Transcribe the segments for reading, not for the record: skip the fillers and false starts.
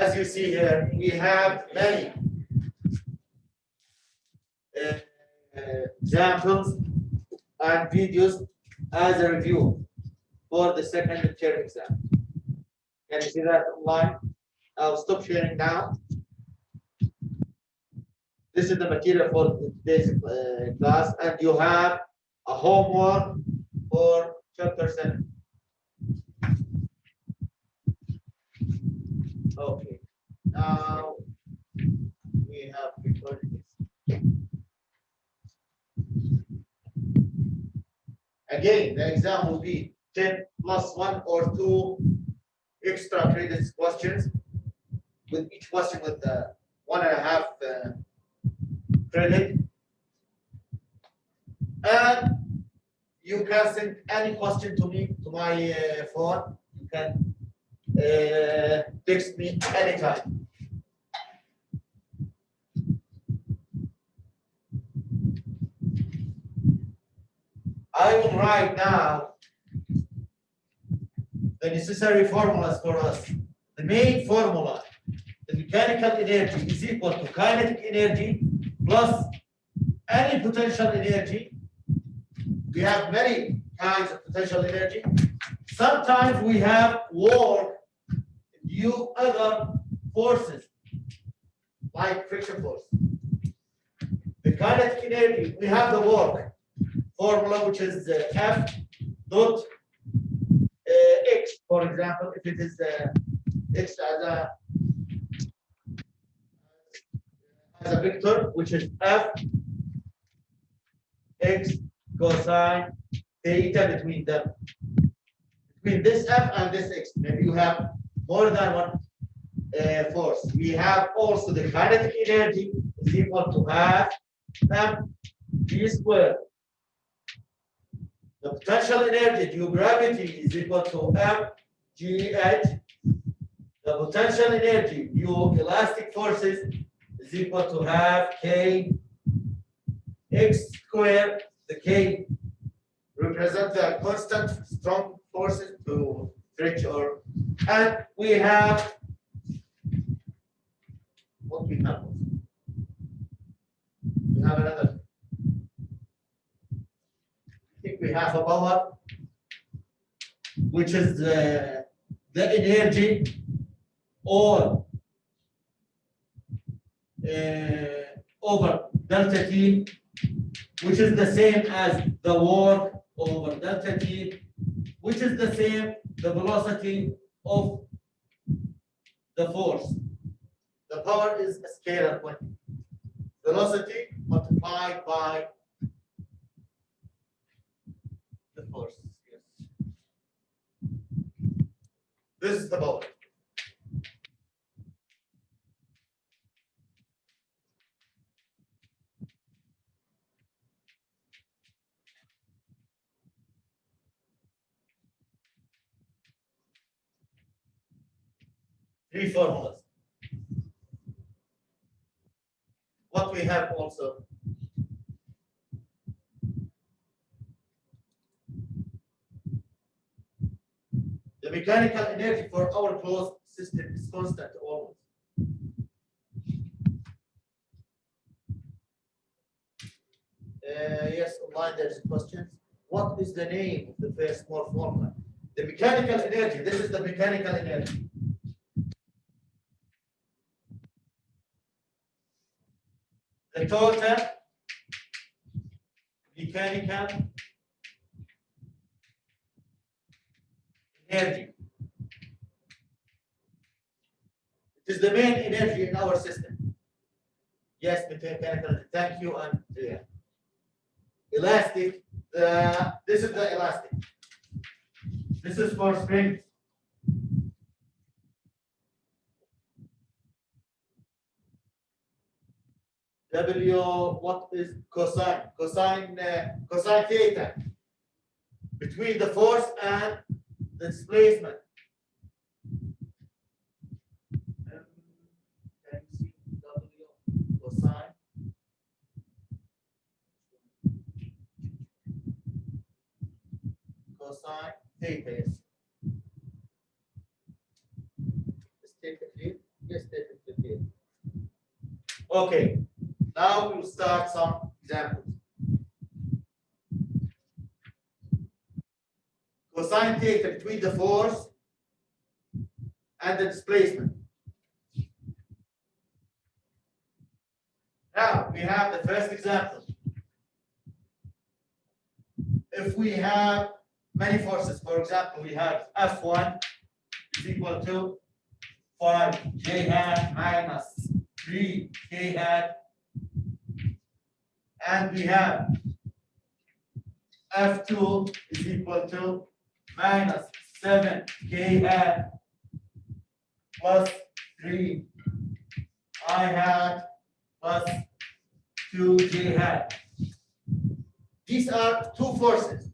as you see here, we have many examples and videos as a review for the second midterm exam. Can you see that online? I'll stop sharing now. This is the material for today's class, and you have a homework for chapter 7. Okay, now we have recorded this. Again, the exam will be 10 plus 1 or 2 extra credits questions, with each question with 1.5 credit. And you can send any question to me, to my phone. You can text me anytime. I will write now the necessary formulas for us. The main formula, the mechanical energy is equal to kinetic energy plus any potential energy. We have many kinds of potential energy. Sometimes we have work due other forces, like friction force. The kinetic energy, we have the work formula, which is F dot X, for example, if it is X as a vector, which is F X cosine theta between them. Between this F and this X, maybe you have more than one force. We have also the kinetic energy is equal to half mg squared. The potential energy due gravity is equal to mgh. The potential energy due elastic forces is equal to half k x squared. The k represents the constant strong forces to stretch or, and we have what we have. We have another. I think we have a power, which is the energy or over delta t, which is the same as the work over delta t, which is the same the velocity of the force. The power is a scalar quantity. Velocity multiplied by the force. Yes. This is the power. Three formulas. What we have also. The mechanical energy for our closed system is constant always. Yes, online there's questions. What is the name of the first small formula? The mechanical energy. This is the mechanical energy. The total mechanical energy. It is the main energy in our system. Yes, mechanical. Thank you. And elastic. This is the elastic. This is for springs. W, what is cosine? Cosine theta between the force and the displacement. Can you see W cosine? Cosine theta, yes. Let's take it here. Yes, definitely. Okay, now we'll start some examples. Cosine theta between the force and the displacement. Now we have the first example. If we have many forces, for example, we have F1 is equal to 5j hat minus 3k hat, and we have F2 is equal to minus 7k hat plus 3 I hat plus 2j hat. These are two forces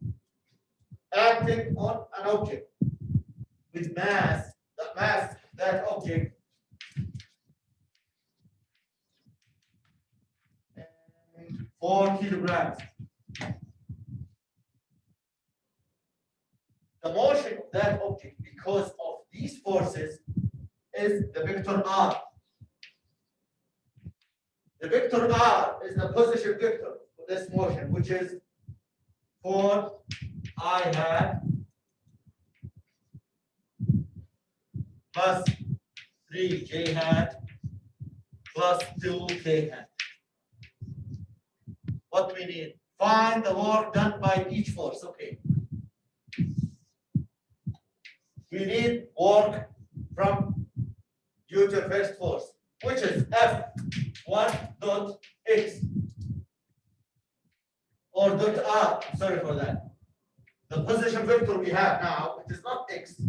acting on an object with mass. The mass of that object is 4 kilograms. The motion of that object because of these forces is the vector r. The vector r is the position vector for this motion, which is 4 I hat plus 3j hat plus 2k hat. What we need? Find the work done by each force. Okay. We need work from due to first force, which is F1 dot X or dot R. Sorry for that. The position vector we have now, it is not X.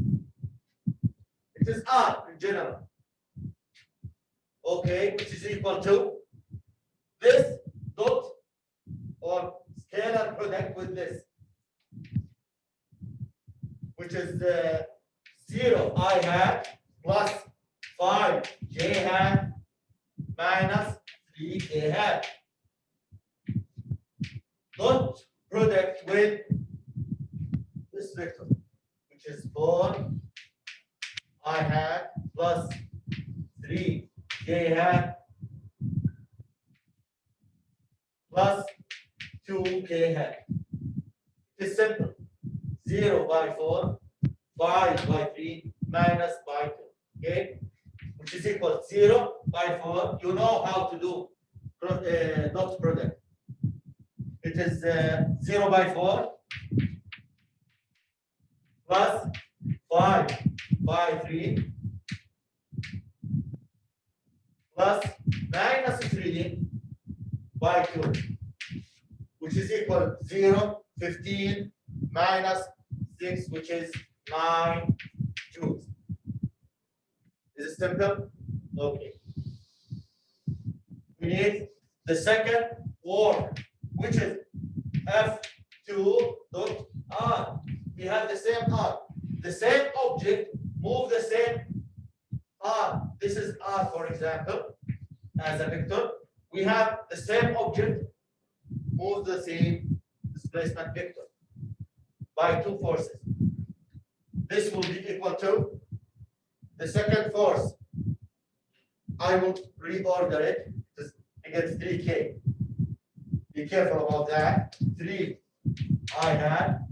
It is R in general. Okay, which is equal to this dot or scalar product with this, which is 0 I hat plus 5j hat minus 3k hat. Dot product with this vector, which is 4 I hat plus 3j hat plus 2k hat. It's simple. 0 by 4, 5 by 3, minus by 2. Okay? Which is equal to 0 by 4. You know how to do dot product. It is 0 by 4 plus 5 by 3 plus minus 3 by 2, which is equal to 0, 15 minus 6, which is 9 joules. Is it simple? Okay. We need the second work, which is F2 dot R. We have the same R. The same object move the same R. This is R, for example, as a vector. We have the same object move the same displacement vector by two forces. This will be equal to the second force. I will reorder it. I get 3K. Be careful about that. 3 I had.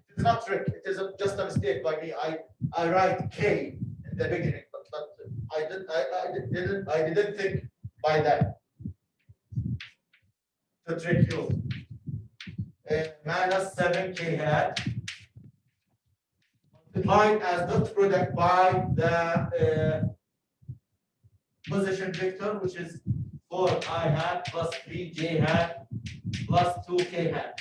It's not trick. It is just a mistake by me. I write K in the beginning, but I didn't think by that to trick you. Minus 7K hat multiplied as dot product by the position vector, which is 4 I hat plus 3j hat plus 2k hat,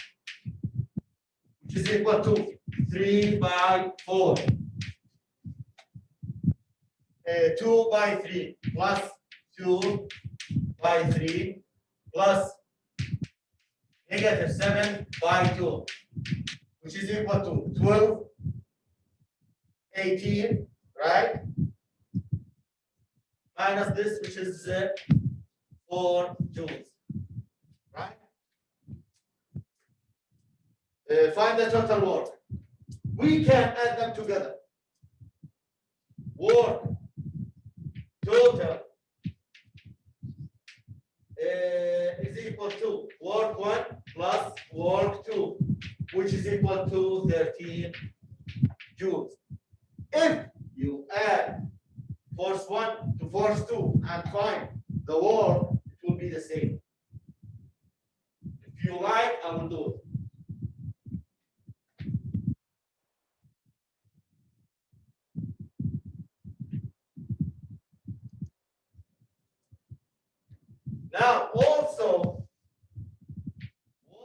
which is equal to 3 by 4, 2 by 3 plus 2 by 3 plus negative 7 by 2, which is equal to 12, 18, right? Minus this, which is 4 joules, right? Find the total work. We can add them together. work total is equal to work 1 plus work 2, which is equal to 13 joules. If you add force 1 to force 2 and find the work, it will be the same. If you like, I will do it. Now, also,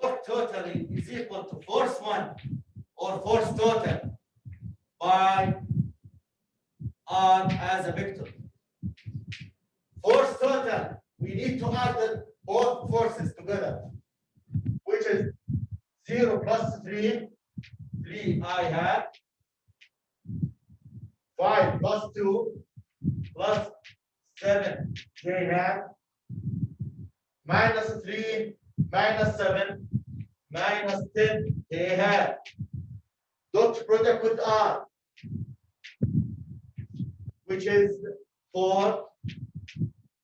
work totally is equal to force 1 or force total by R as a vector. Force total, we need to add both forces together, which is 0 plus 3, 3 I hat, 5 plus 2, plus 7 J hat, minus 3, minus 7, minus 10 J hat. Dot product with R, which is 4,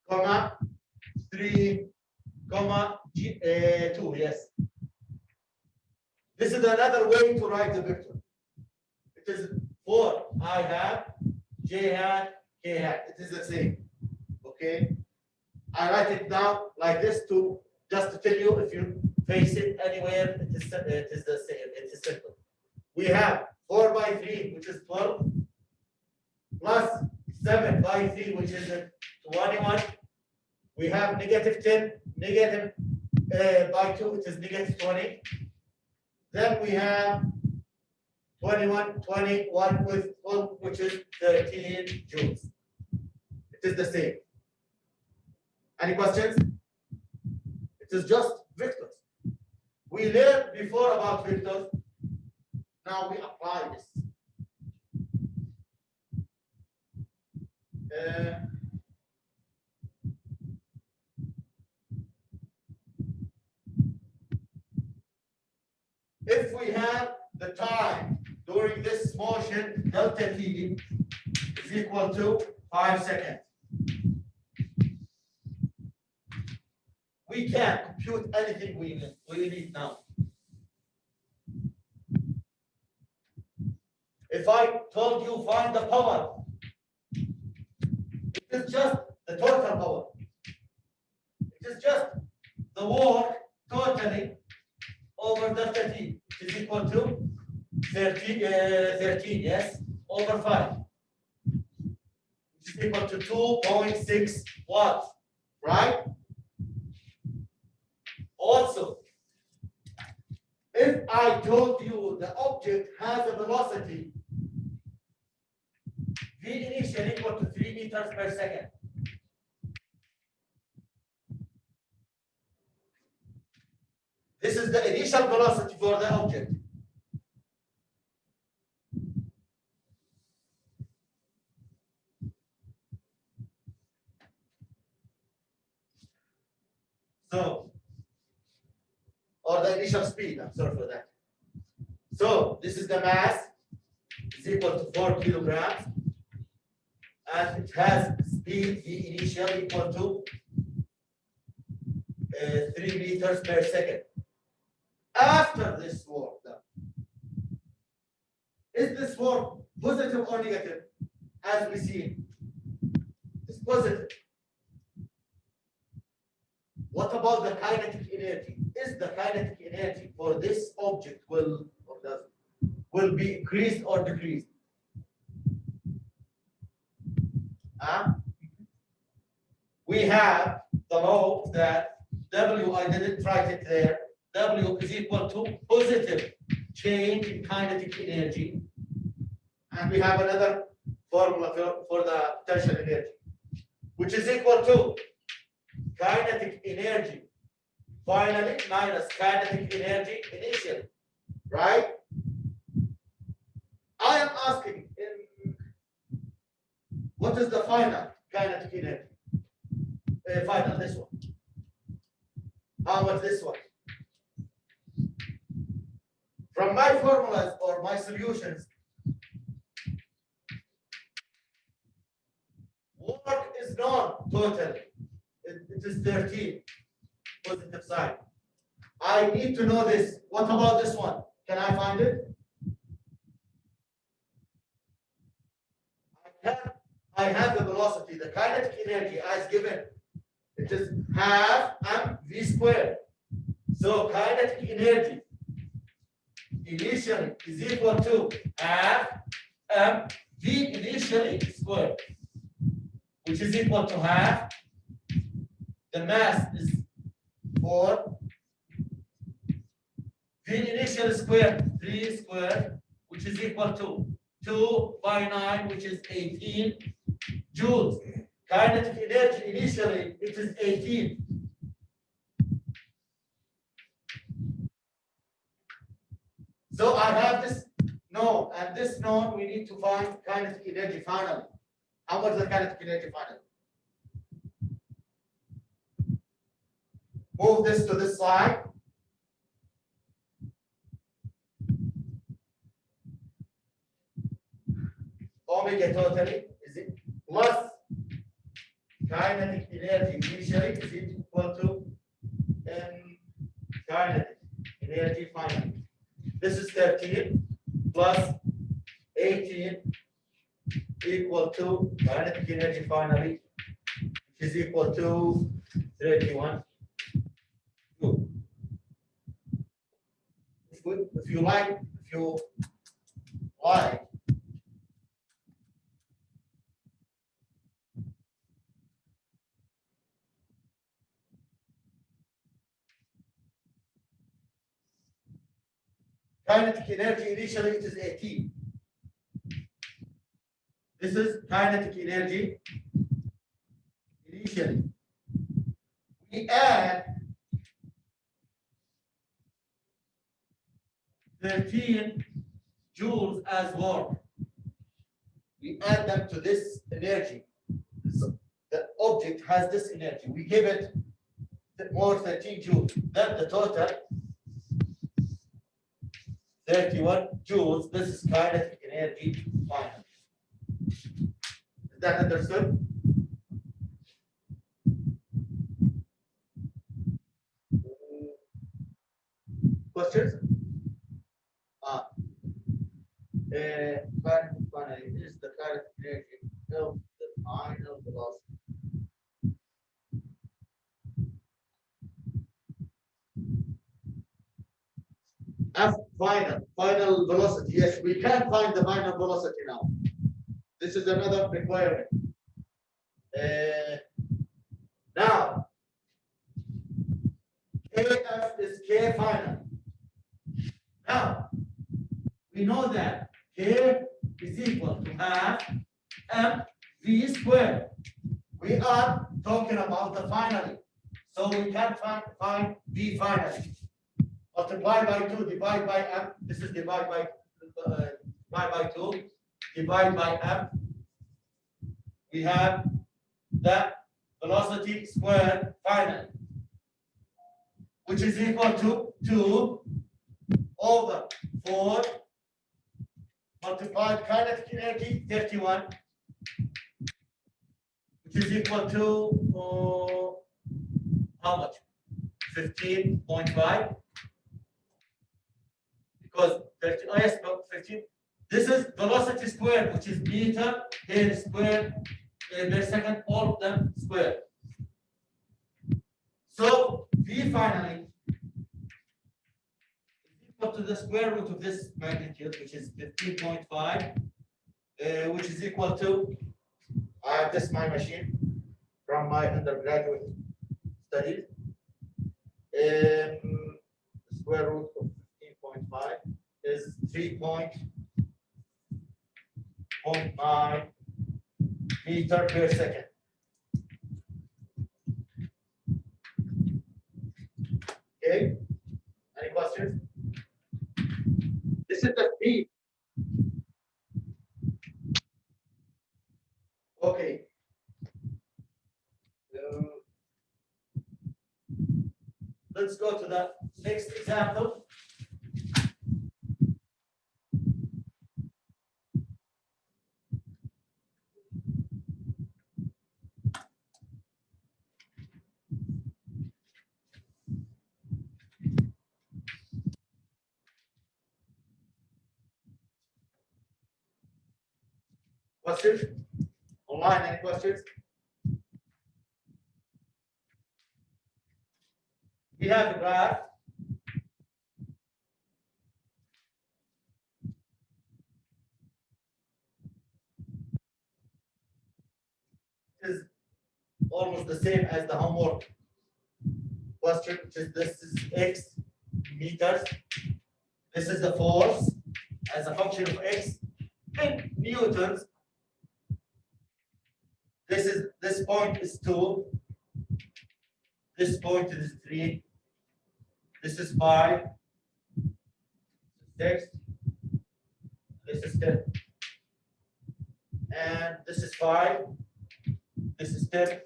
comma, 3, comma, 2, yes. This is another way to write the vector. It is 4 I hat, J hat, K hat. It is the same. Okay. I write it down like this to just to tell you if you face it anywhere, it is the same. It is simple. We have 4 by 3, which is 12, plus 7 by 3, which is 21. We have negative 10, negative by 2, which is negative 20. Then we have 21, 21 with 12, which is 13 joules. It is the same. Any questions? It is just vectors. We learned before about vectors. Now we apply this. If we have the time during this motion, delta T is equal to 5 seconds. We can compute anything we need now. If I told you find the power, it is just the total power. It is just the work totally over delta T is equal to 13, yes, over 5, which is equal to 2.6 watts, right? Also, if I told you the object has a velocity V initial equal to 3 meters per second, this is the initial velocity for the object. So, or the initial speed, I'm sorry for that. So, this is the mass, is equal to 4 kilograms, and it has speed V initial equal to 3 meters per second. After this work done, is this work positive or negative? As we see, it's positive. What about the kinetic energy? Is the kinetic energy for this object will be increased or decreased? We have the law that W, I didn't write it there, W is equal to positive change in kinetic energy. And we have another formula for the potential energy, which is equal to kinetic energy finally minus kinetic energy initial, right? I am asking, what is the final kinetic energy? Final, this one. How much this one? From my formulas or my solutions, Work is known totally. It is 13 positive sign. I need to know this. What about this one? Can I find it? I have the velocity, the kinetic energy as given. It is half mv squared. So kinetic energy initially is equal to half mv initially squared, which is equal to half. The mass is 4. V initial squared, 3 squared, which is equal to 2 by 9, which is 18 joules. Kinetic energy initially, it is 18. So I have this known, and this known, we need to find kinetic energy finally. How much is the kinetic energy finally? Move this to this side. Omega totally is it plus kinetic energy initially is equal to m kinetic energy finally. This is 13 plus 18 equal to kinetic energy finally, which is equal to 31. Good. If you like, kinetic energy initially it is 18. This is kinetic energy initially. We add 13 joules as work. We add them to this energy. So the object has this energy. We give it more 13 joules. Then the total 31 joules. This is kinetic energy final. Is that understood? Questions? Finally, is the kinetic energy of the final velocity. F final velocity. Yes, we can find the final velocity now. This is another requirement. Now, Kf is K final. Now, we know that K is equal to half mv squared. We are talking about the finally. So we can find V finally. Multiply by 2, divide by m. This is divide by 2, divide by m. We have the velocity squared finally, which is equal to 2 over 4 multiplied kinetic energy 31, which is equal to how much? 15.5. Because 30, oh yes, no, 15. This is velocity squared, which is meter per square per second, all of them squared. So V finally is equal to the square root of this magnitude, which is 15.5, which is equal to, I have this my machine from my undergraduate studies. The square root of 15.5 is 3.9 meter per second. Okay, any questions? This is the speed. Okay. Let's go to the next example. questions? Online, any questions? We have a graph. It is almost the same as the homework question, which is this is x meters. This is the force as a function of x in newtons. This point is 2. This point is 3. This is 5. 6. This is 10. And this is 5. This is 10.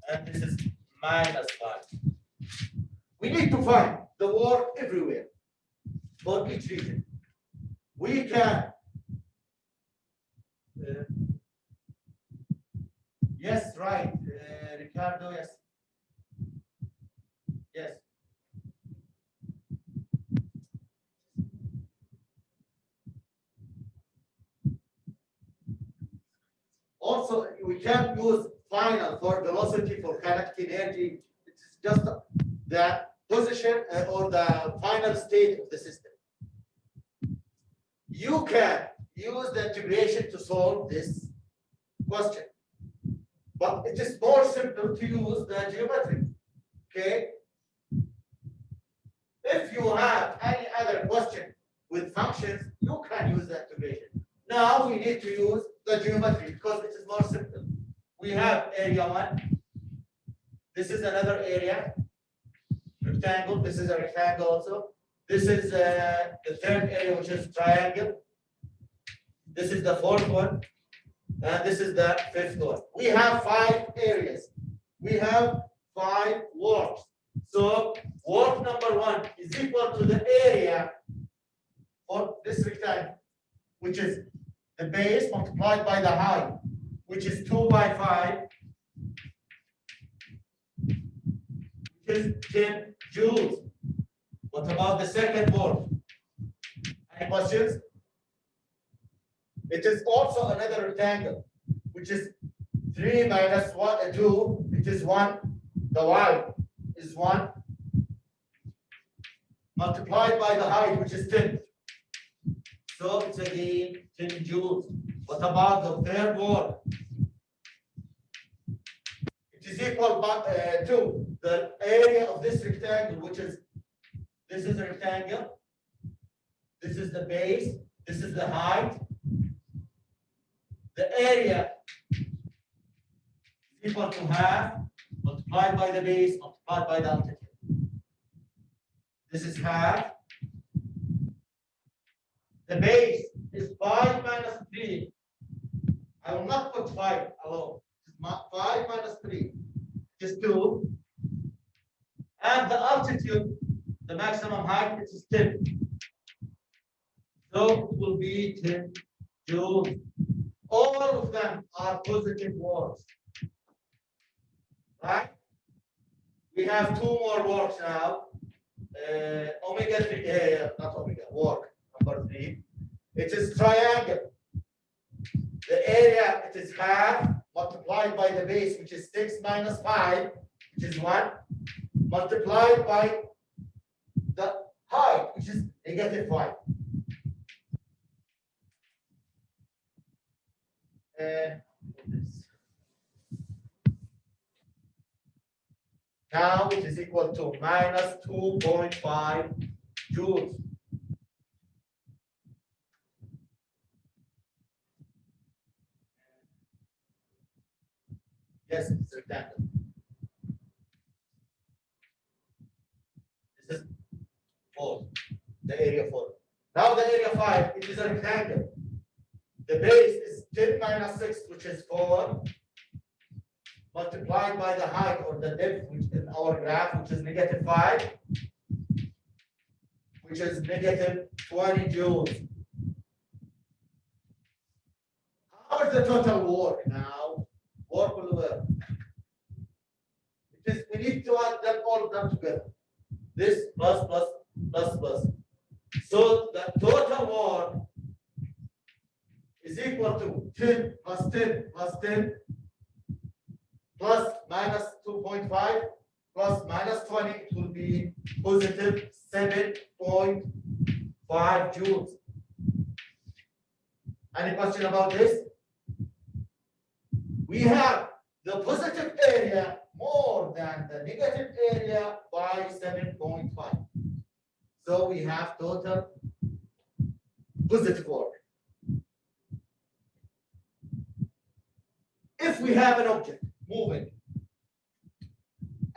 And this is minus 5. We need to find the work everywhere for each region. We can yes, right, Ricardo, yes. Yes. Also, we can use final for velocity for kinetic energy. It's just the position or the final state of the system. You can use the integration to solve this question, but it is more simple to use the geometry. Okay. If you have any other question with functions, you can use the integration. Now we need to use the geometry because it is more simple. We have area 1. This is another area, rectangle. This is a rectangle also. This is the third area, which is triangle. This is the fourth one. And this is the fifth one. We have 5 areas. We have 5 works. So work number 1 is equal to the area for this rectangle, which is the base multiplied by the height, which is 2 by 5, which is 10 joules. What about the second work? Any questions? It is also another rectangle, which is 3 minus 1, 2, which is 1. The y is 1, multiplied by the height, which is 10. So it's again 10 joules. What about the third word? It is equal to the area of this rectangle, which is, this is a rectangle, this is the base, this is the height. The area is equal to half multiplied by the base multiplied by the altitude. This is half. The base is 5 minus 3. I will not put 5 alone. It's 5 minus 3 is 2. And the altitude, the maximum height, it is 10. So it will be 10 joules. All of them are positive words. Right? We have 2 more words now. Omega 3, not omega, work number 3. It is triangle. The area, it is half multiplied by the base, which is 6 minus 5, which is 1, multiplied by the height, which is negative 5. Now it is equal to minus 2.5 joules. Yes, it's a rectangle. This is 4, the area 4. Now the area 5, it is a rectangle. The base is 10 minus 6, which is 4, multiplied by the height or the depth, which in our graph, which is negative 5, which is negative 20 joules. How is the total work now? Work will work. It is, we need to add them all of them together. This plus plus plus plus. So the total work is equal to 10 plus 10 plus 10 plus minus 2.5 plus minus 20, it will be positive 7.5 joules. Any question about this? We have the positive area more than the negative area by 7.5. So we have total positive work. If we have an object moving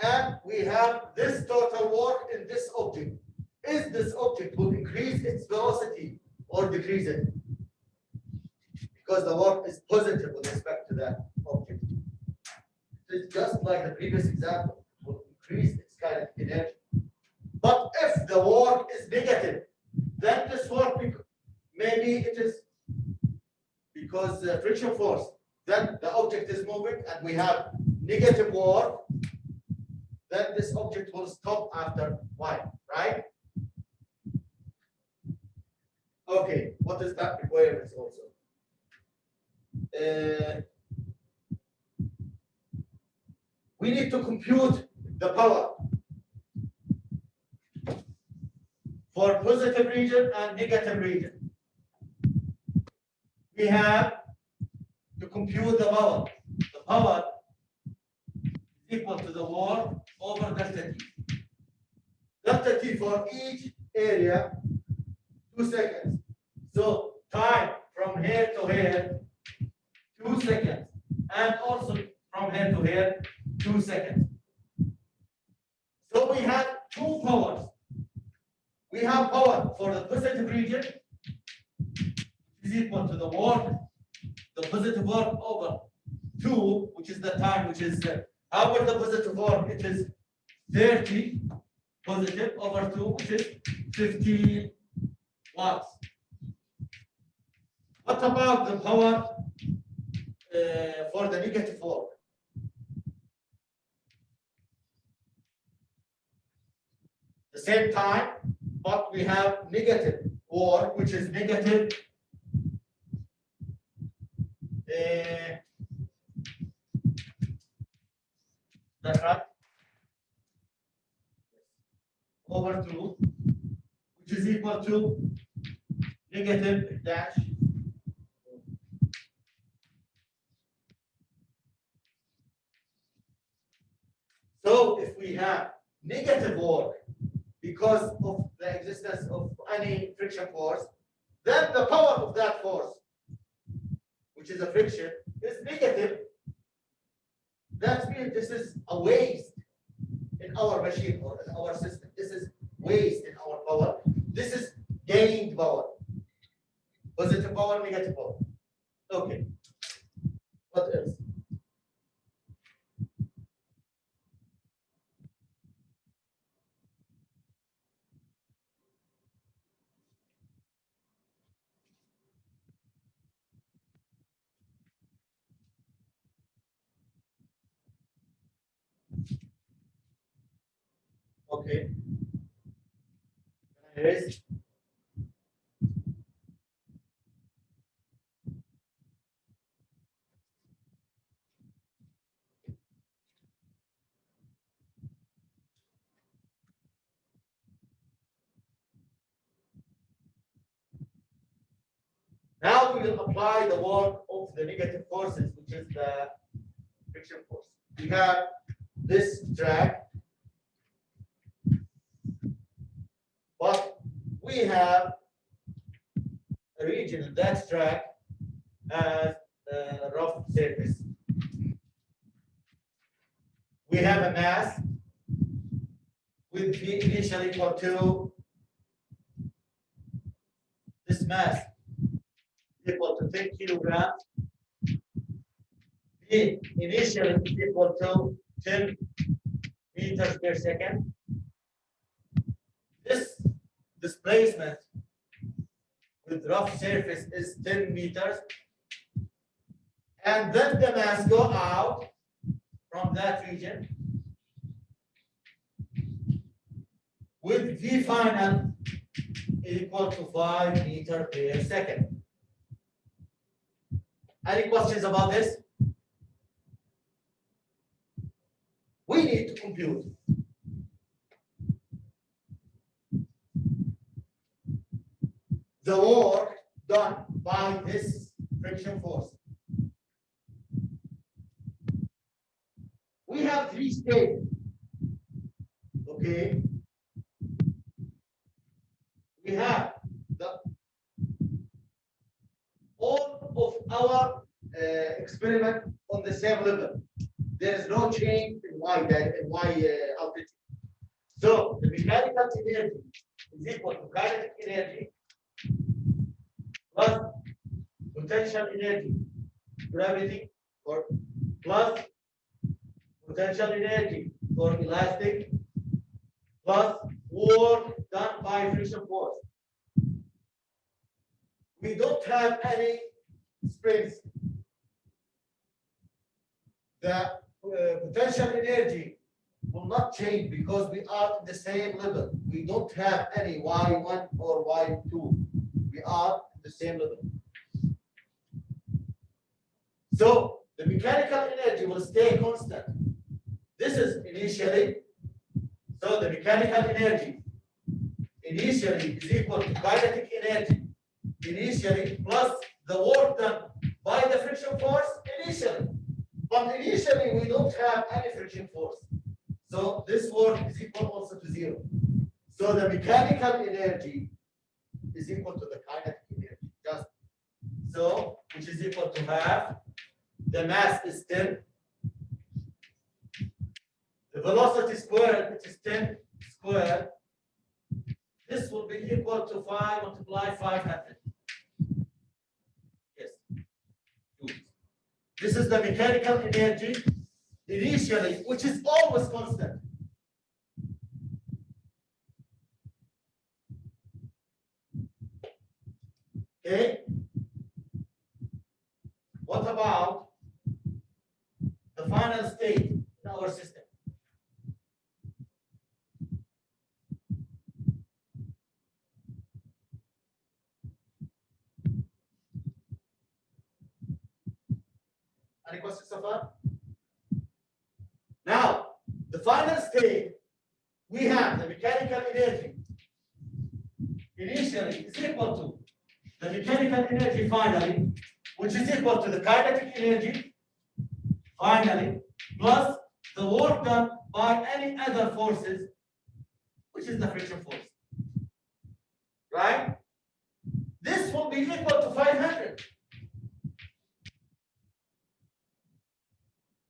and we have this total work in this object, is this object will increase its velocity or decrease it? Because the work is positive with respect to that object. It's just like the previous example, it will increase its kinetic energy. But if the work is negative, then this work, maybe it is because the friction force, then the object is moving and we have negative work, then this object will stop after y, right? Okay, what is that requirement also? We need to compute the power for positive region and negative region. We have to compute the power. The power is equal to the work over delta T. Delta T for each area, 2 seconds. So time from here to here, 2 seconds. And also from here to here, 2 seconds. So we have two powers. We have power for the positive region, which is equal to the work, the positive work over 2, which is the time, which is how about the positive work? It is 30 positive over 2, which is 15 watts. What about the power for the negative work? The same time, but we have negative work, which is negative that's right, over 2, which is equal to negative dash so if we have negative work because of the existence of any friction force, then the power of that force, which is a friction, is negative. That means this is a waste in our machine or in our system. This is waste in our power. This is gained power. Positive power, negative power. Okay. What else? Okay. Erase. Now we will apply the work of the negative forces, which is the friction force. We have this drag, but we have a region in that drag as a rough surface. We have a mass with V initially equal to this mass equal to 10 kilograms. V initially is equal to 10 meters per second. This displacement with rough surface is 10 meters. And then the mass go out from that region with V final equal to 5 meters per second. Any questions about this? We need to compute the work done by this friction force. We have three states. Okay. We have all of our experiment on the same level. There is no change in altitude. So the mechanical energy is equal to kinetic energy plus potential energy, gravity, or plus potential energy for elastic, plus work done by friction force. We don't have any springs. The potential energy will not change because we are at the same level. We don't have any y1 or y2. We are at the same level. So the mechanical energy will stay constant. This is initially, so the mechanical energy initially is equal to kinetic energy initially plus the work done by the friction force initially. But initially we don't have any friction force. So this work is equal also to 0. So the mechanical energy is equal to the kinetic energy. Just so, which is equal to half. The mass is 10. The velocity squared, which is 10 squared. This will be equal to 5 multiplied 500. Yes. This is the mechanical energy initially, which is always constant. Okay. What about the final state in our system? Any questions so far? Now, the final state, we have the mechanical energy initially is equal to the mechanical energy finally, which is equal to the kinetic energy finally, plus the work done by any other forces, which is the friction force. Right? This will be equal to 500.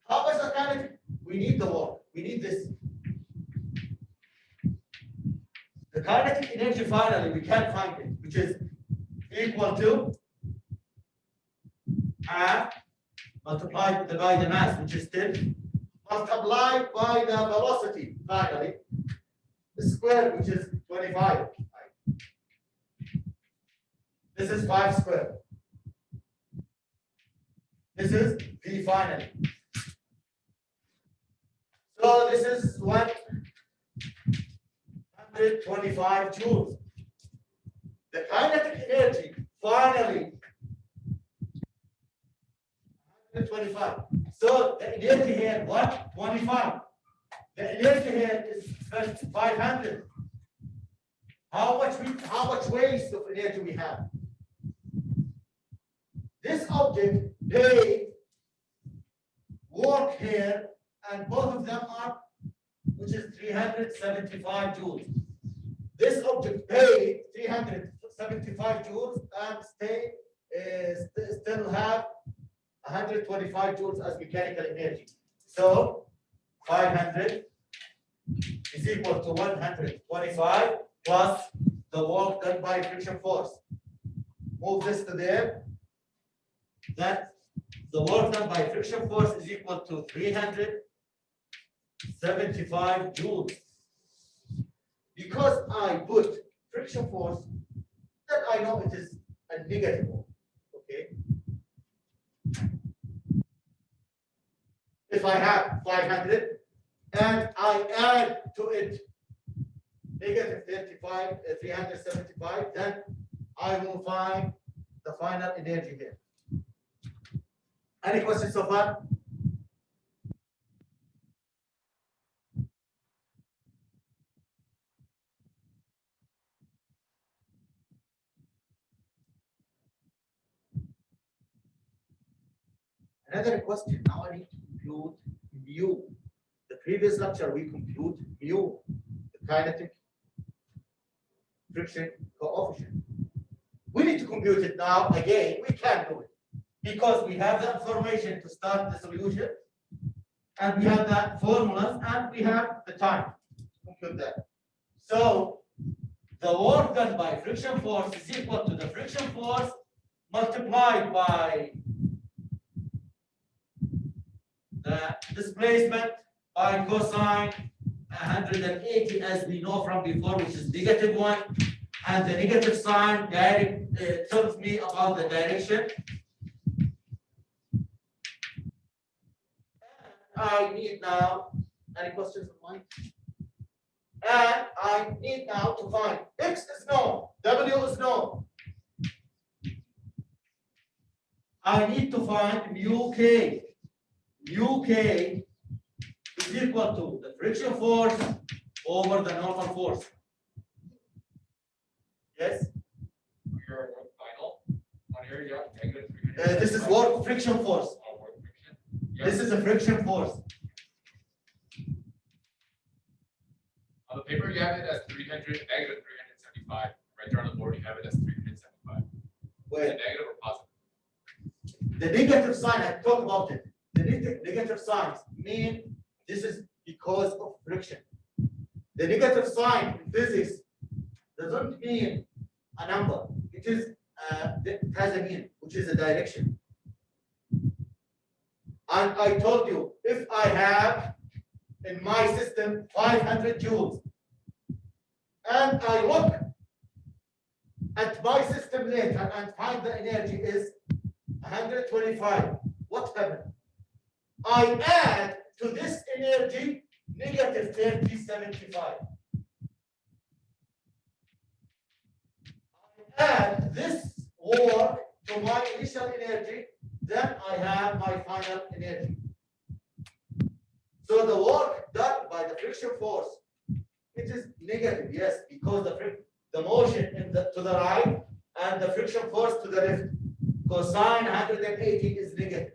How much the kinetic? We need the work. We need this. The kinetic energy finally, we can't find it, which is equal to half multiplied by the mass, which is 10, multiplied by the velocity finally, the square, which is 25. This is 5 squared. This is V finally. So this is 125 joules. The kinetic energy finally 125. So the energy here, what? 25. The energy here is 500. How much waste of energy we have? This object, they work here, and both of them are, which is 375 joules. This object paid 375 joules and still have 125 joules as mechanical energy. So 500 is equal to 125 plus the work done by friction force. Move this to there. That the work done by friction force is equal to 375 joules. Because I put friction force, then I know it is a negative one. Okay. If I have 500 and I add to it negative 375, then I will find the final energy here. Any questions so far? Another question. Now I need to compute mu. The previous lecture we compute mu, the kinetic friction coefficient. We need to compute it now again. We can do it because we have the information to start the solution, and we have the formulas, and we have the time to compute that. So the work done by friction force is equal to the friction force multiplied by the displacement by cosine 180, as we know from before, which is -1, and the negative sign tells me about the direction. I need now, any questions of mine? And I need now to find x is known, w is known. I need to find mu k. Mu k is equal to the friction force over the normal force. Yes? Your work final on here, you have -300. This is work friction force. Oh, work friction. This is a friction force. On the paper, you have it as 300, -375. Right there on the board, you have it as 375. Is Wait, it negative or positive? the negative sign, I talked about it. The negative signs mean this is because of friction. The negative sign in physics doesn't mean a number. It has a mean, which is a direction. And I told you, if I have in my system 500 joules, and I look at my system later and find the energy is 125, what happened? I add to this energy -3075. I add this work to my initial energy, then I have my final energy. So the work done by the friction force, it is negative, yes, because the motion to the right and the friction force to the left. Cosine 180 is negative.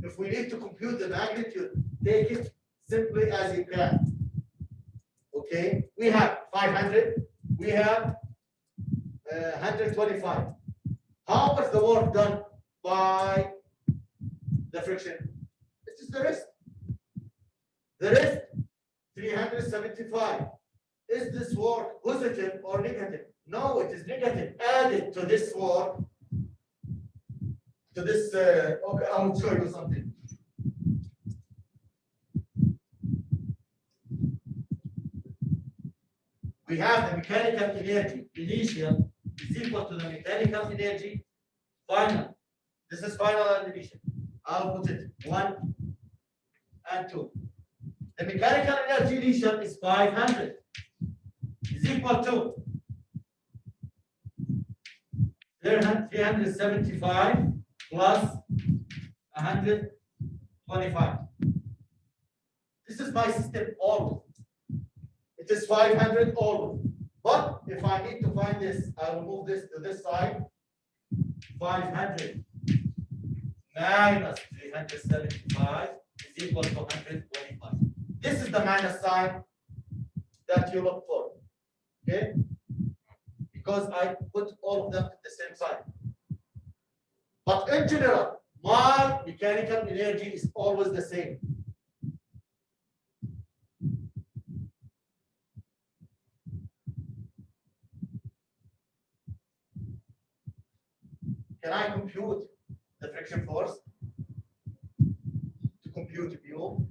If we need to compute the magnitude, take it simply as you can. Okay, we have 500, we have 125. How was the work done by the friction? It is the rest. The rest, 375. Is this work positive or negative? No, it is negative. Added to this work, to this, okay, I'll show you something. We have the mechanical energy initial is equal to the mechanical energy final. This is final and initial. I'll put it 1 and 2. The mechanical energy initial is 500. Is equal to 375 plus 125. This is my system always. It is 500 always. But if I need to find this, I will move this to this side. 500 minus 375 is equal to 125. This is the minus sign that you look for. Okay? Because I put all of them at the same side. But in general, my mechanical energy is always the same. Can I compute the friction force? To compute mu.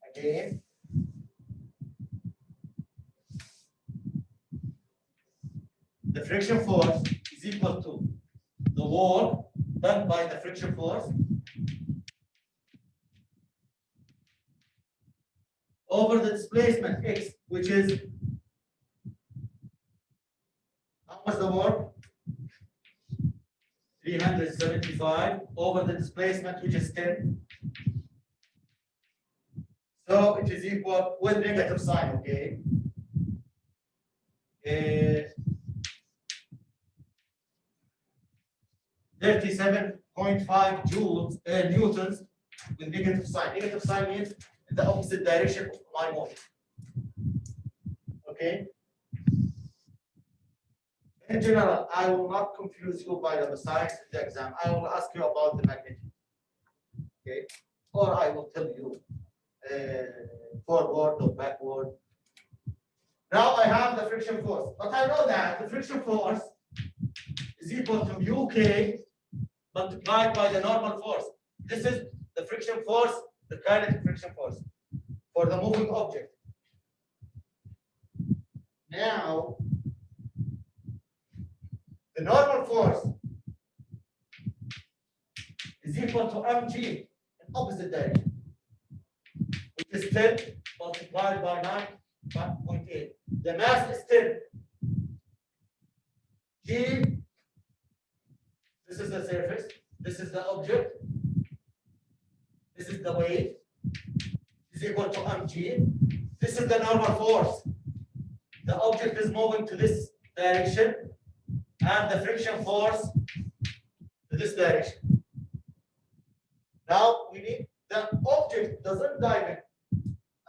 Again. The friction force is equal to the work done by the friction force over the displacement x, which is how much the work? 375 over the displacement, which is 10. So it is equal with negative sign, okay? 37.5 joules, newtons with negative sign. Negative sign means in the opposite direction of my moment. Okay? In general, I will not confuse you by the signs in the exam. I will ask you about the magnitude. Okay? Or I will tell you forward or backward. Now I have the friction force, but I know that the friction force is equal to UK multiplied by the normal force. This is the friction force, the kinetic friction force for the moving object. Now, the normal force is equal to mg in opposite direction, which is 10 multiplied by 9.8. The mass is 10. G, this is the surface, this is the object, this is the weight, is equal to mg. This is the normal force. The object is moving to this direction, and the friction force to this direction. Now we need the object doesn't dive in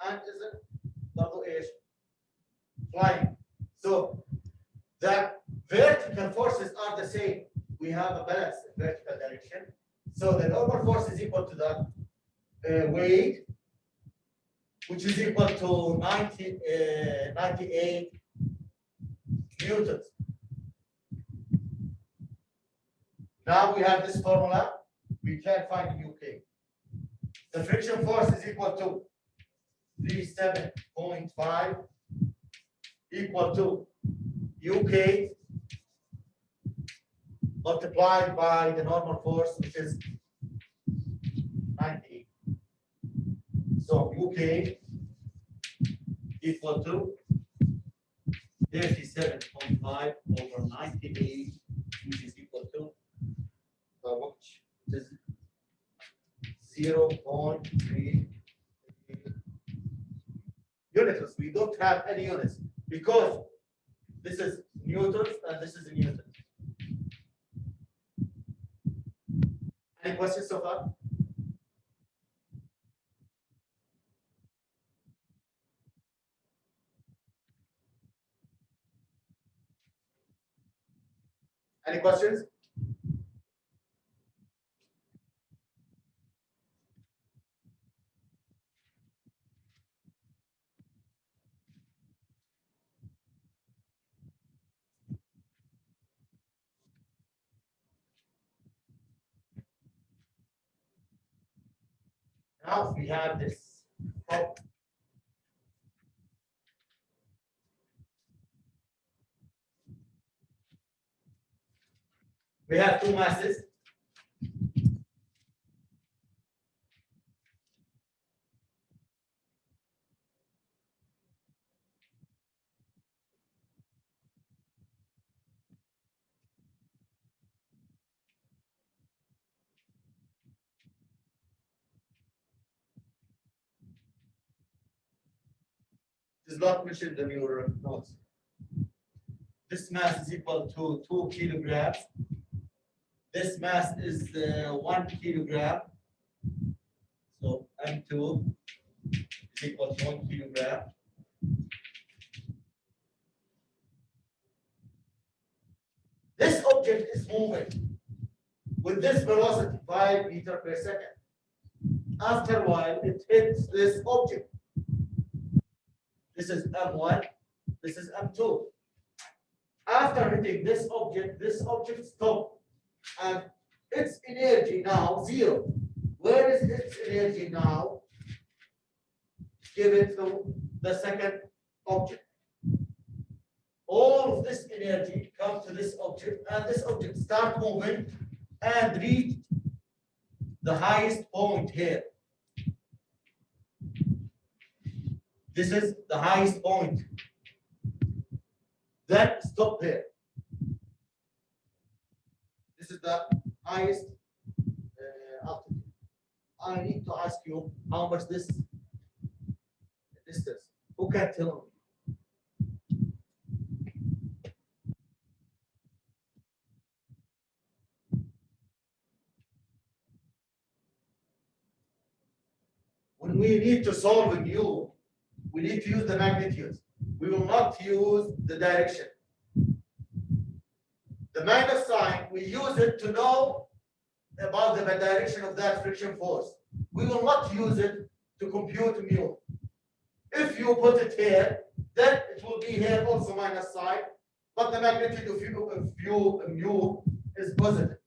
and isn't flying. So the vertical forces are the same. We have a balance in vertical direction. So the normal force is equal to the weight, which is equal to 98 newtons. Now we have this formula. We can find UK. The friction force is equal to 37.5 equal to UK multiplied by the normal force, which is 98. So UK equal to 37.5 over 98, which is equal to which is 0.3 units. We don't have any units because this is newtons and this is newtons. Any questions so far? Any questions? Now we have this. We have two masses. It is not mentioned in your notes. This mass is equal to 2 kilograms. This mass is 1 kilogram. So M2 is equal to 1 kilogram. This object is moving with this velocity 5 meters per second. After a while, it hits this object. This is M1, this is M2. After hitting this object stops. And its energy now 0. Where is its energy now? Give it to the second object. All of this energy comes to this object, and this object starts moving and reach the highest point here. This is the highest point. Then stop here. This is the highest altitude. I need to ask you how much this distance. Who can tell me? When we need to solve a mu, we need to use the magnitudes. We will not use the direction. The minus sign, we use it to know about the direction of that friction force. We will not use it to compute mu. If you put it here, then it will be here also minus sign, but the magnitude of mu is positive.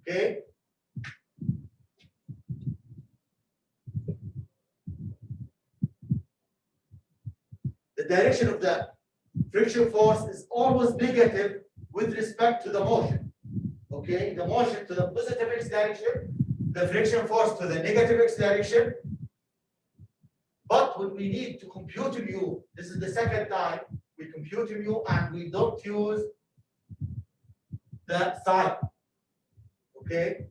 Okay? The direction of the friction force is always negative with respect to the motion. Okay, the motion to the positive x direction, the friction force to the negative x direction. But when we need to compute mu, this is the second time we compute mu and we don't use the sign. Okay.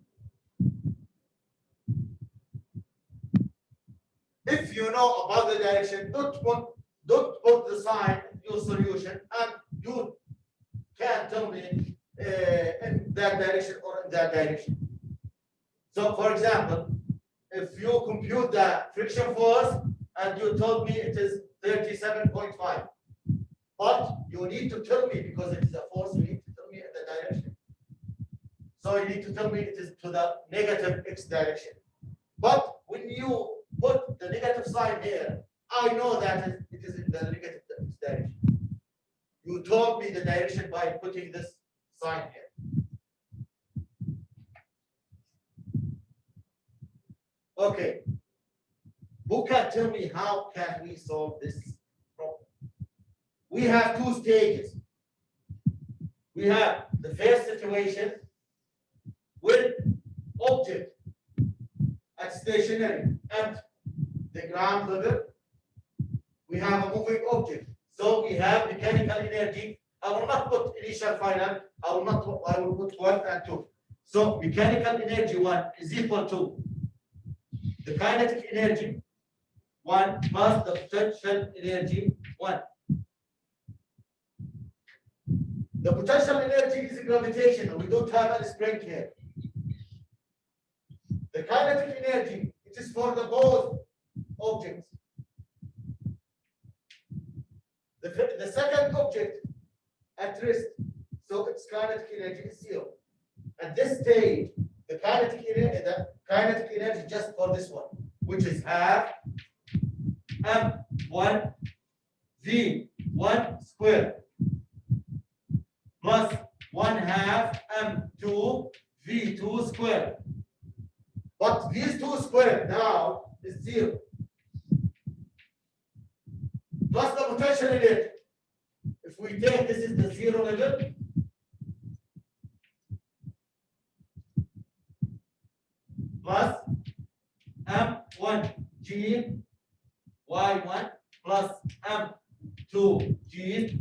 If you know about the direction, don't put the sign in your solution, and you can tell me in that direction or in that direction. So, for example, if you compute the friction force and you told me it is 37.5, but you need to tell me, because it is a force, you need to tell me in the direction. So you need to tell me it is to the negative x direction. But when you put the negative sign here, I know that it is in the negative x direction. You told me the direction by putting this sign here. Okay. Who can tell me how can we solve this problem? We have two stages. We have the first situation with object at stationary at the ground level. We have a moving object. So we have mechanical energy. I will not put initial final. I will put 1 and 2. So mechanical energy 1 is equal to the kinetic energy 1 plus the potential energy 1. The potential energy is gravitational. We don't have any spring here. The kinetic energy, it is for the both objects. The second object at rest, so its kinetic energy is 0. At this stage, the kinetic energy just for this one, which is half m1 v1 squared plus 1/2 m2 v2 squared. But these two squared now is 0. Plus the potential energy. If we take this is the 0 level, plus m1 g y1 plus m2 g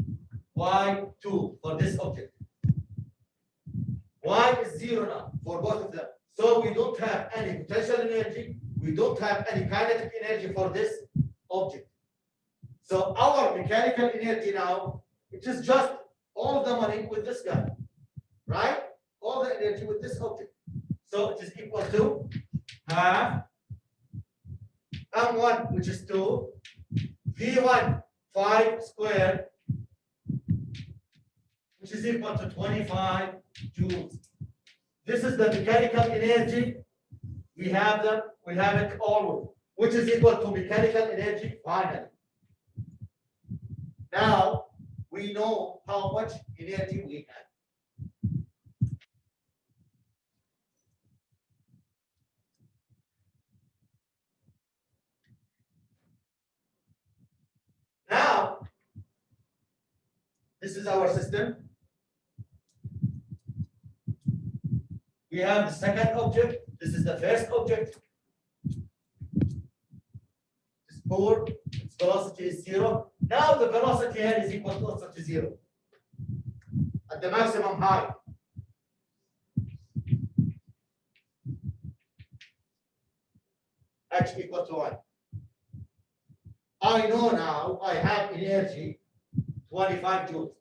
y2 for this object. Y is 0 now for both of them. So we don't have any potential energy, we don't have any kinetic energy for this object. So our mechanical energy now, it is just all the money with this guy, right? All the energy with this object. So it is equal to half m1, which is 2, v1 5 squared, which is equal to 25 joules. This is the mechanical energy. We have it always, which is equal to mechanical energy finally. Now we know how much energy we have. Now, this is our system. We have the second object. This is the first object. It's 4. Its velocity is 0. Now the velocity here is equal to also to 0 at the maximum height. H equal to 1. I know now I have energy 25 joules.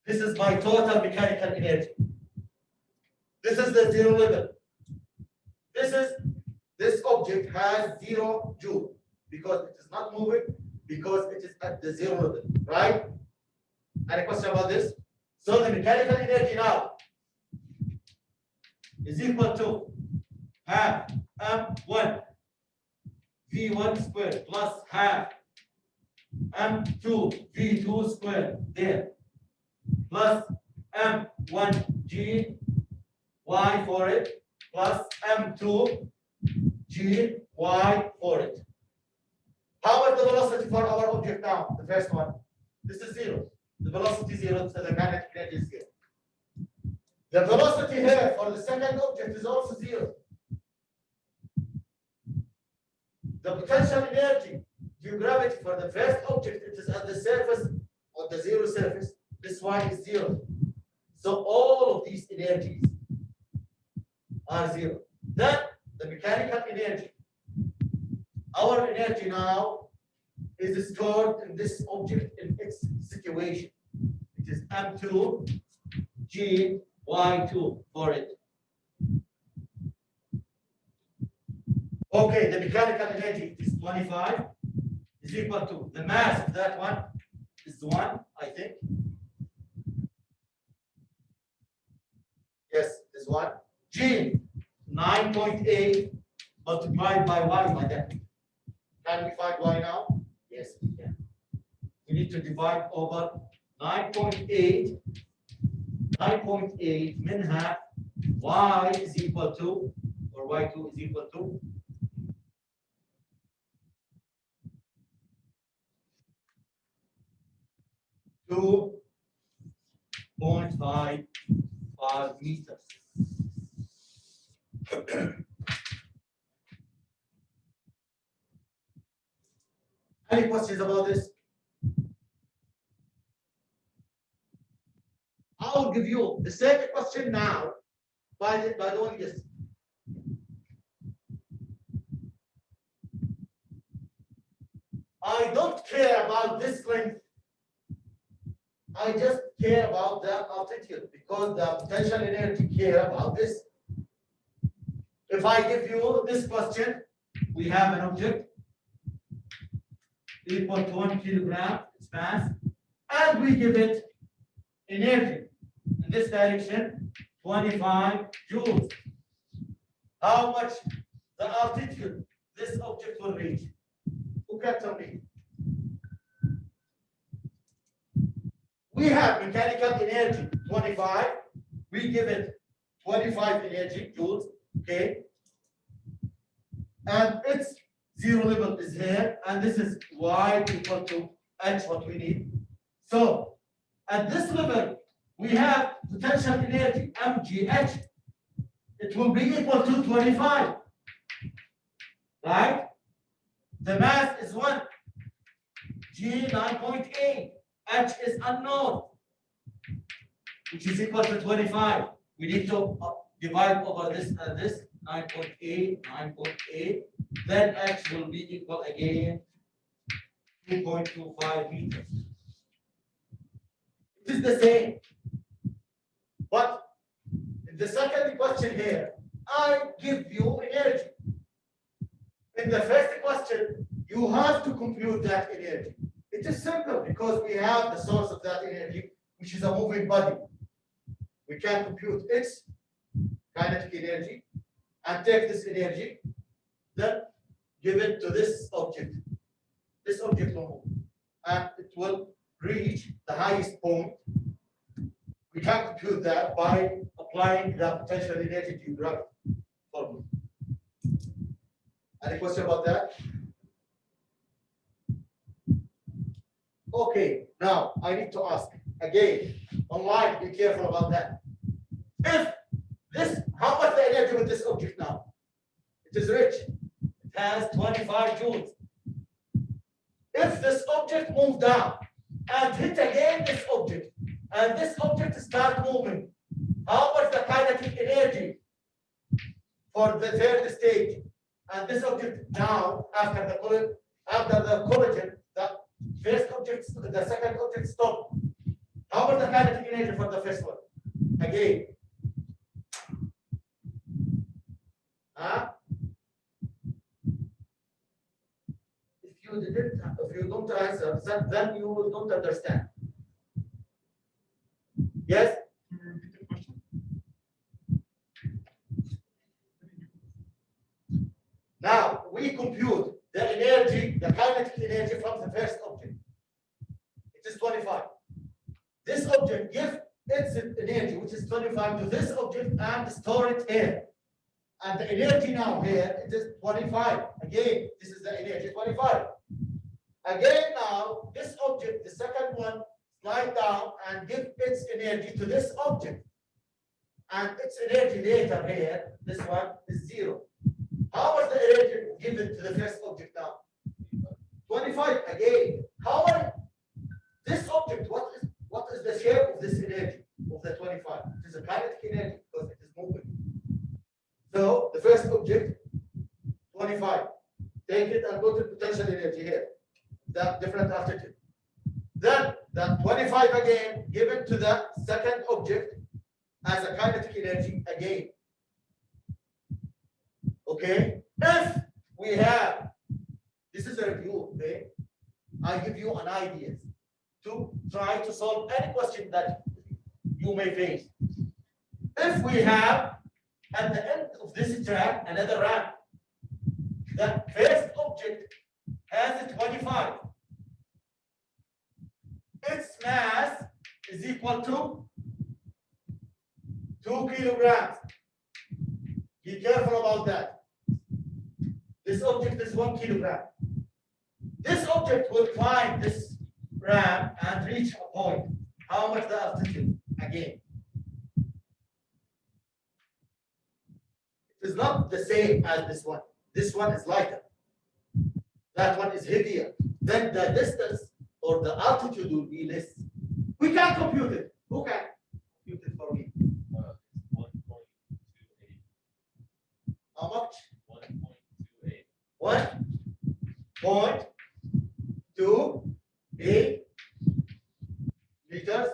This is my total mechanical energy. This is the zero level. This object has 0 joule because it is not moving, because it is at the zero level, right? Any question about this? So the mechanical energy now is equal to half M1 V1 squared plus half M2 V2 squared there plus M1 G Y for it plus M2 G Y for it. How is the velocity for our object now? The first one. This is 0. The velocity is 0, so the kinetic energy is 0. The velocity here for the second object is also 0. The potential energy due to gravity for the first object, it is at the surface of the zero surface. This one is 0. So all of these energies are 0. Then the mechanical energy. Our energy now is stored in this object in its situation. It is M2 G Y2 for it. Okay, the mechanical energy is 25 is equal to the mass of that one is 1, I think. Yes, is 1. G 9.8 multiplied by y like that. Can we find y now? Yes, we can. We need to divide over 9.8. 9.8 min half y is equal to, or y2 is equal to 2.55 meters. Any questions about this? I will give you the same question now by the one guess. I don't care about this length. I just care about the altitude because the potential energy care about this. If I give you this question, we have an object equal to 1 kilogram, its mass, and we give it energy in this direction, 25 joules. How much the altitude this object will reach? Who can tell me? We have mechanical energy 25. We give it 25 energy joules, okay? And its zero level is here, and this is y equal to h, what we need. So at this level, we have potential energy mgh. It will be equal to 25, right? The mass is 1, g 9.8. H is unknown, which is equal to 25. We need to divide over this and this, 9.8, 9.8. Then H will be equal again 2.25 meters. It is the same. But in the second question here, I give you energy. In the first question, you have to compute that energy. It is simple because we have the source of that energy, which is a moving body. We can compute its kinetic energy and take this energy, then give it to this object. This object will move, and it will reach the highest point. We can compute that by applying the potential energy to gravity formula. Any question about that? Okay, now I need to ask again, online, be careful about that. If this, how much the energy with this object now? It is rich. It has 25 joules. If this object moves down and hit again this object, and this object start moving, how much the kinetic energy for the third stage. And this object now, after the collision, the first object, the second object stop. How about the kinetic energy for the first one? Again. Huh? If you don't answer, then you don't understand. Yes? Can you repeat the question? Now we compute the energy, the kinetic energy from the first object. It is 25. This object gives its energy, which is 25, to this object and store it here. And the energy now here, it is 25. Again, this is the energy 25. Again now, this object, the second one, slide down and give its energy to this object. And its energy later here, this one is 0. How was the energy given to the first object now? 25 again. How are this object, what is the shape of this energy of the 25? It is a kinetic energy because it is moving. So the first object, 25. Take it and go to potential energy here. That different altitude. Then that 25 again given to the second object as a kinetic energy again. Okay? If we have, this is a review, okay? I give you an idea to try to solve any question that you may face. If we have at the end of this track another ramp, the first object has a 25. Its mass is equal to 2 kilograms. Be careful about that. This object is 1 kilogram. This object will climb this ramp and reach a point. How much the altitude? Again. It is not the same as this one. This one is lighter. That one is heavier. Then the distance or the altitude will be less. We can compute it. Who can compute it for me? 1.28. How much? 1.28. 1.28 meters.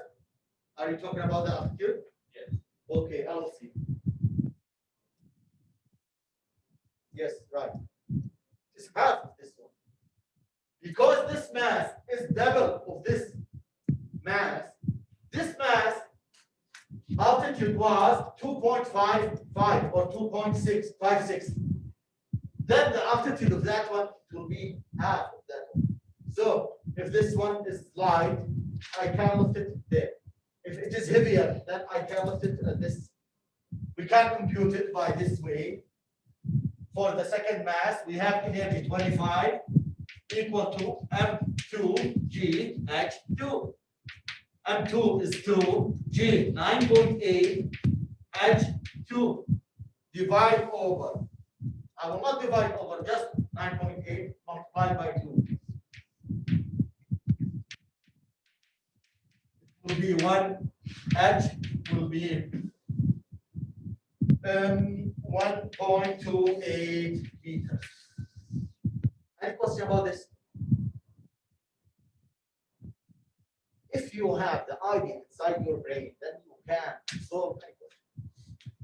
Are you talking about the altitude? Yes. Okay, I'll see. Yes, right. It's half of this one. Because this mass is double of this mass altitude was 2.55 or 2.656. Then the altitude of that one will be half of that one. So if this one is light, I can lift it there. If it is heavier, then I can lift it at this. We can compute it by this way. For the second mass, we have energy 25 equal to M2GH2. M2 is 2, G 9.8, H2. Divide over. I will not divide over, just 9.8 multiplied by 2. It will be 1, H will be 1.28 meters. Any question about this? If you have the idea inside your brain, then you can solve any question.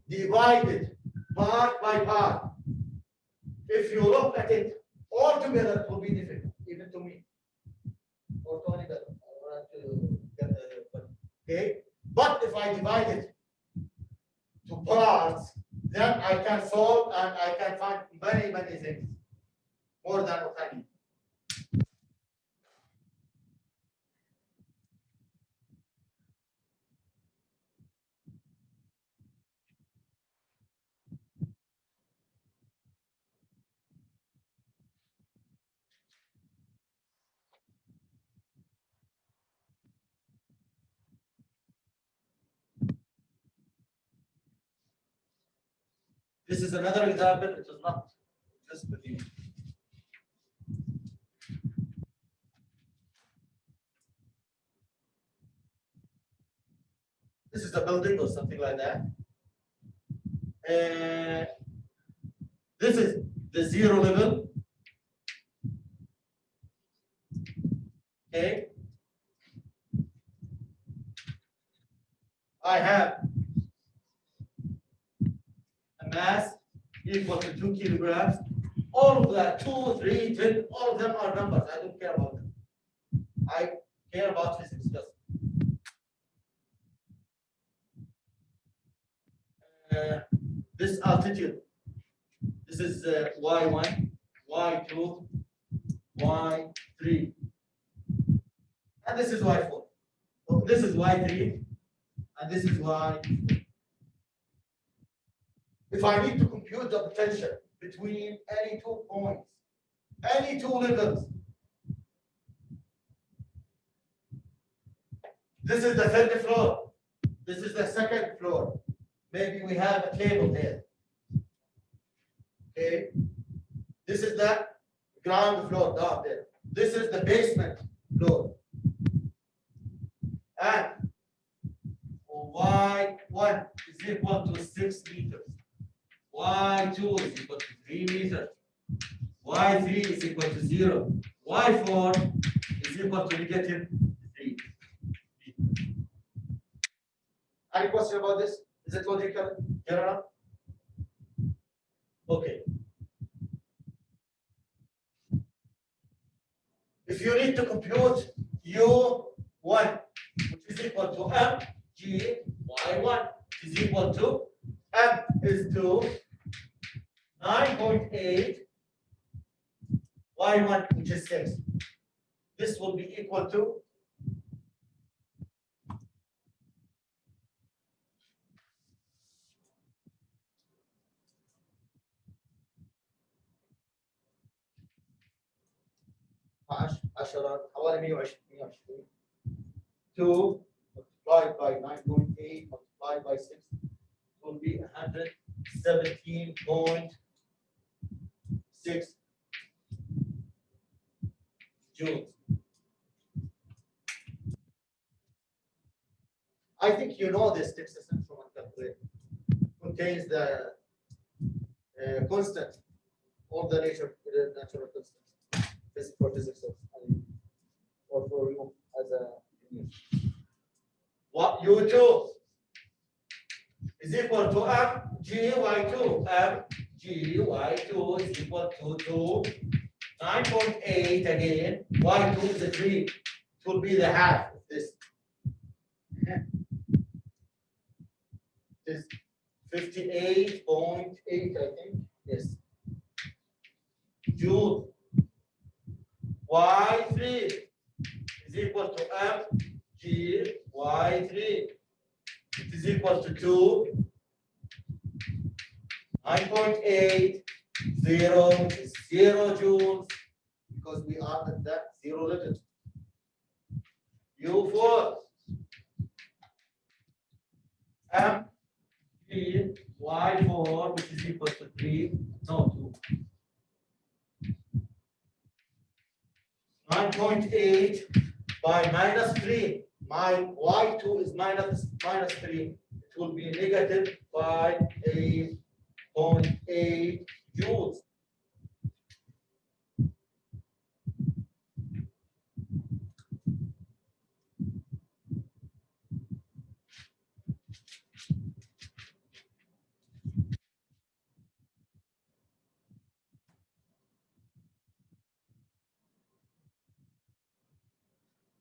Divide it part by part. If you look at it all together, it will be difficult, even to me. Or to anybody. Okay? But if I divide it to parts, then I can solve and I can find many, many things. More than what I need. This is another example. It is not just with you. This is a building or something like that. This is the zero level. Okay. I have a mass equal to 2 kilograms. All of that, 2, 3, 10, all of them are numbers. I don't care about them. I care about physics just. This altitude, this is y1, y2, y3, and this is y4. So this is y3, and this is y. If I need to compute the potential between any 2 points, any 2 levels, this is the 3rd floor, this is the 2nd floor. Maybe we have a table here. Okay, this is the ground floor down there. This is the basement floor. And y1 is equal to 6 meters. y2 is equal to 3 meters. y3 is equal to 0. y4 is equal to negative 3. Any question about this? Is it logical, general? Okay. If you need to compute U1, which is equal to mg y1, is equal to m is to 9.8 y1, which is 6. This will be equal to 10 حوالي 120 2 multiplied by 9.8 multiplied by 6 will be 117.6 joules. I think you know this Texas Instrument calculator contains the constant of the natural constants for physics or for you as a engineer. What U2 is equal to mgy2. mgy2 is equal to 9.8 again. y2 is a 3. It will be the half of this. It is 58.8, I think. Yes. Joule. y3 is equal to mg y3. It is equal to 9.8, 0 is 0 joules because we are at that 0 level. U4 mg y4, which is equal to 3, no 2. 9.8 by minus 3. My y2 is minus 3. It will be negative by 8.8 joules.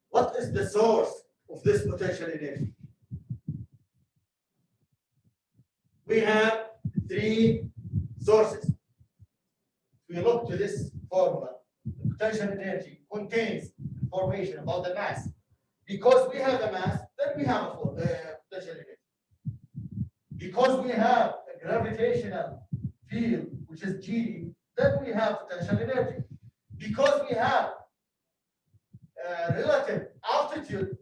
What is the source of this potential energy? We have 3 sources. If we look to this formula, the potential energy contains information about the mass. Because we have a mass, then we have a potential energy. Because we have a gravitational field, which is G, then we have potential energy. Because we have relative altitude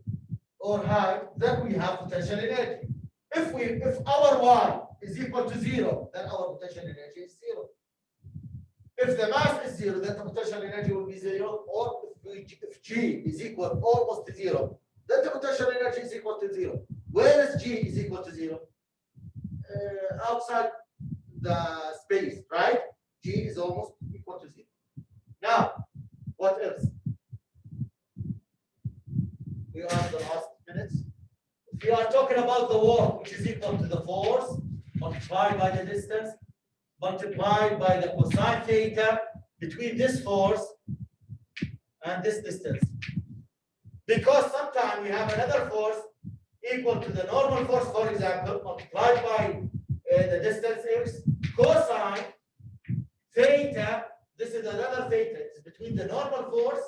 or height, then we have potential energy. If our y is equal to 0, then our potential energy is 0. If the mass is 0, then the potential energy will be 0. Or if G is equal almost to 0, then the potential energy is equal to 0. Where is G is equal to 0? Outside the space, right? G is almost equal to 0. Now, what else? We are in the last minutes. We are talking about the work, which is equal to the force multiplied by the distance multiplied by the cosine theta between this force and this distance. Because sometimes we have another force equal to the normal force, for example, multiplied by the distance x, cosine theta, this is another theta, it's between the normal force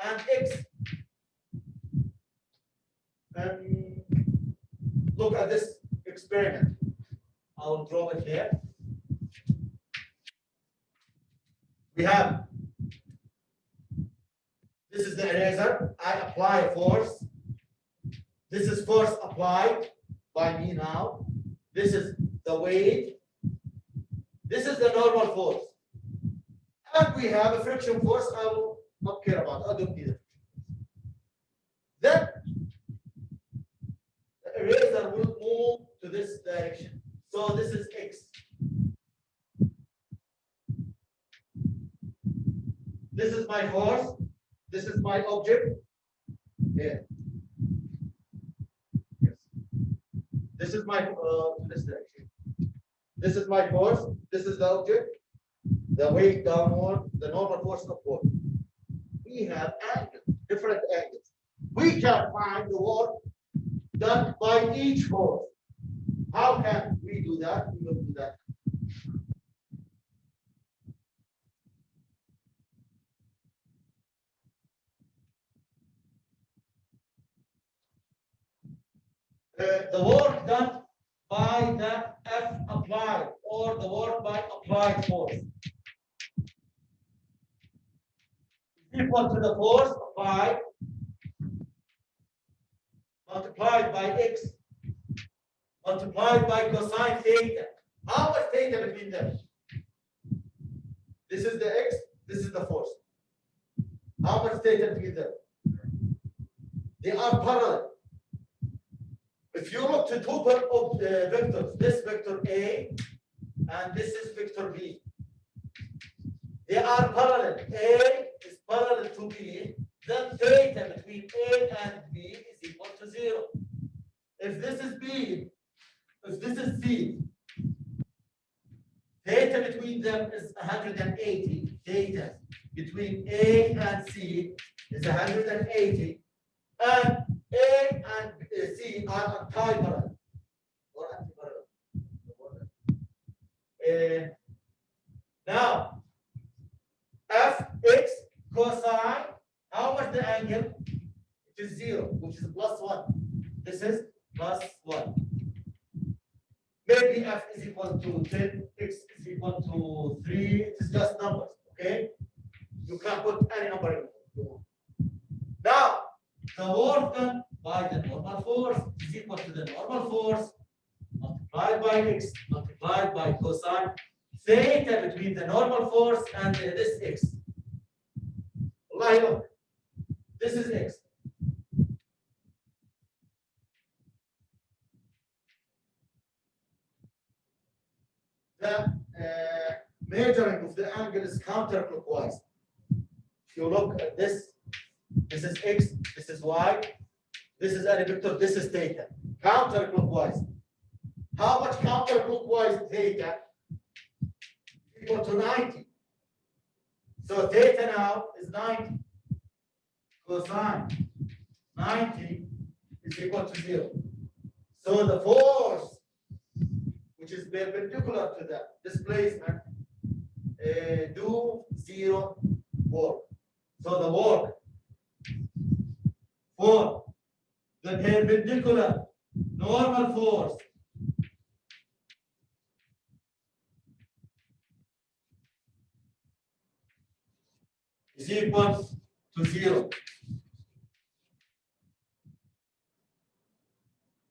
and x. And look at this experiment. I'll draw it here. We have, this is the eraser. I apply a force. This is force applied by me now. This is the weight. This is the normal force. And we have a friction force. I will not care about. I don't need it. Then the eraser will move to this direction. So this is x. This is my force. This is my object. Here. Yes. This is my this direction. This is my force. This is the object. The weight downward. The normal force upward. We have angles, different angles. We can find the work done by each force. How can we do that? We will do that. The work done by the F applied or the work by applied force is equal to the force applied multiplied by x multiplied by cosine theta. How much theta between them? This is the x, this is the force. How much theta between them? They are parallel. If you look to two vectors, this vector A and this is vector B, they are parallel. A is parallel to B, then theta between A and B is equal to 0. If this is B, if this is C, theta between them is 180. Theta between A and C is 180. And A and C are anti-parallel or anti-parallel. Now, Fx cosine, how much the angle? It is 0, which is +1. This is +1. Maybe F is equal to 10, X is equal to 3. It is just numbers, okay? You can put any number in you want. Now, the work done by the normal force is equal to the normal force multiplied by x multiplied by cosine theta between the normal force and this x. Look, this is x. The measuring of the angle is counterclockwise. If you look at this, this is x, this is y, this is any vector, this is theta. Counterclockwise. How much counterclockwise theta? Equal to 90. So theta now is 90. Cosine 90 is equal to 0. So the force, which is perpendicular to the displacement, do 0 work. So the work for the perpendicular normal force is equal to 0.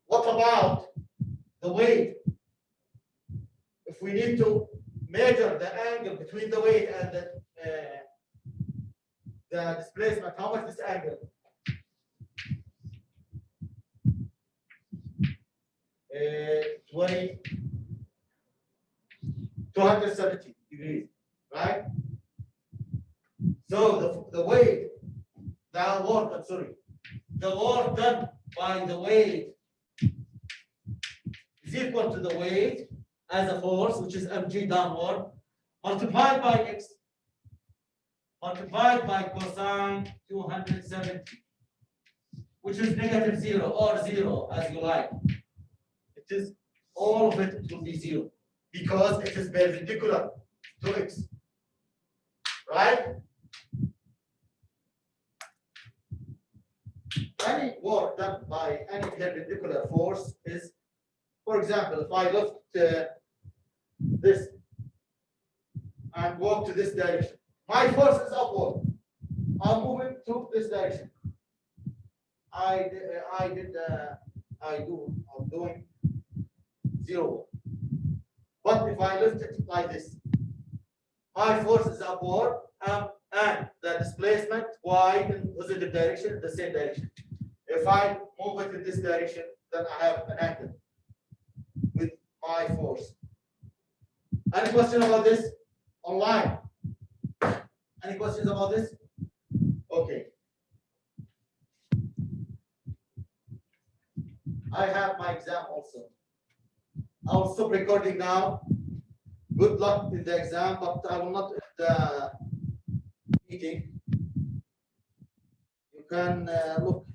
What about the weight? If we need to measure the angle between the weight and the displacement, how much this angle? 270 degrees. degrees, right? So the weight, the work, I'm sorry, the work done by the weight is equal to the weight as a force, which is mg downward, multiplied by x, multiplied by cosine 270, which is -0 or 0, as you like. It is, all of it will be 0, because it is perpendicular to x, right? Any work done by any perpendicular force is, for example, if I lift this and walk to this direction, my force is upward. I'm moving to this direction. I'm doing 0. But if I lift it like this, my force is upward, and the displacement y in positive direction, the same direction. If I move it in this direction, then I have an angle with my force. Any question about this? Online? Any questions about this? Okay. I have my exam also. I'll stop recording now. Good luck in the exam, but I will not end the meeting. You can look